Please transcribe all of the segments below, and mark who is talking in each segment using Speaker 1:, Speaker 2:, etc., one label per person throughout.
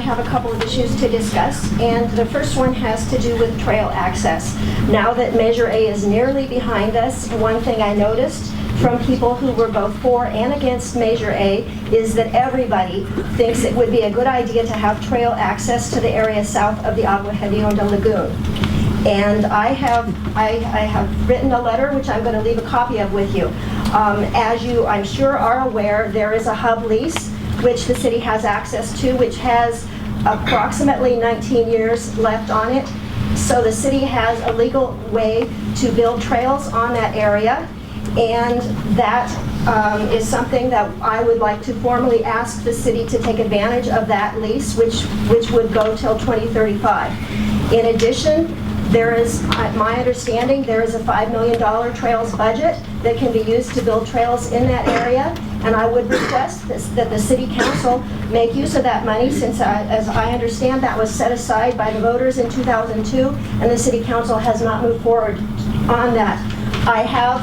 Speaker 1: have a couple of issues to discuss, and the first one has to do with trail access. Now that Measure A is nearly behind us, one thing I noticed from people who were both for and against Measure A is that everybody thinks it would be a good idea to have trail access to the area south of the Agua Hedionda Lagoon. And I have written a letter, which I'm going to leave a copy of with you. As you, I'm sure, are aware, there is a hub lease, which the city has access to, which has approximately 19 years left on it. So the city has a legal way to build trails on that area. And that is something that I would like to formally ask the city to take advantage of that lease, which would go till 2035. In addition, there is, my understanding, there is a $5 million trails budget that can be used to build trails in that area. And I would request that the city council make use of that money, since as I understand that was set aside by the voters in 2002, and the city council has not moved forward on that. I have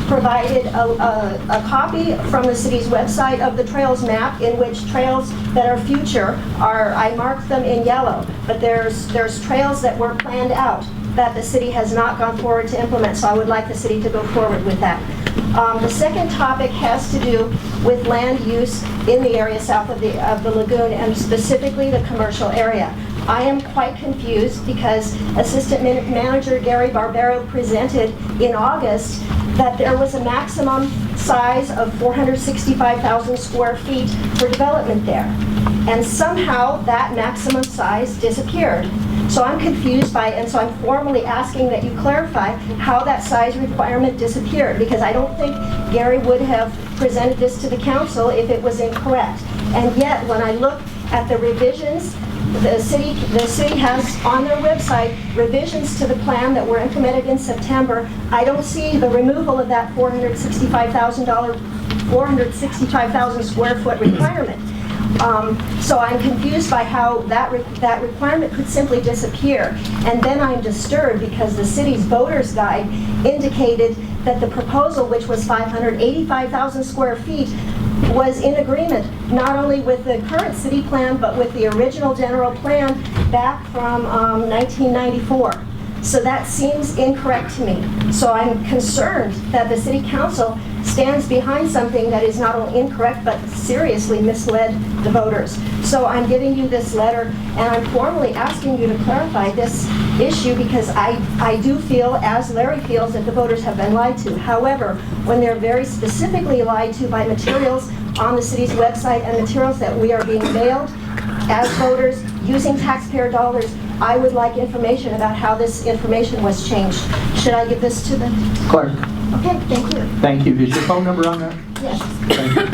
Speaker 1: provided a copy from the city's website of the trails map, in which trails that are future are, I marked them in yellow, but there's trails that were planned out that the city has not gone forward to implement, so I would like the city to go forward with that. The second topic has to do with land use in the area south of the lagoon, and specifically the commercial area. I am quite confused because Assistant Manager Gary Barbero presented in August that there was a maximum size of 465,000 square feet for development there. And somehow that maximum size disappeared. So I'm confused by it, and so I'm formally asking that you clarify how that size requirement disappeared, because I don't think Gary would have presented this to the council if it was incorrect. And yet, when I look at the revisions, the city has on their website revisions to the plan that were implemented in September. I don't see the removal of that $465,000 square foot requirement. So I'm confused by how that requirement could simply disappear. And then I'm disturbed because the city's voter's guide indicated that the proposal, which was 585,000 square feet, was in agreement not only with the current city plan, but with the original general plan back from 1994. So that seems incorrect to me. So I'm concerned that the city council stands behind something that is not only incorrect, but seriously misled the voters. So I'm giving you this letter, and I'm formally asking you to clarify this issue, because I do feel, as Larry feels, that the voters have been lied to. However, when they're very specifically lied to by materials on the city's website and materials that we are being mailed as voters using taxpayer dollars, I would like information about how this information was changed. Should I give this to the
Speaker 2: clerk?
Speaker 1: Okay, thank you.
Speaker 2: Thank you. Is your phone number on there?
Speaker 1: Yes.
Speaker 2: Thank you.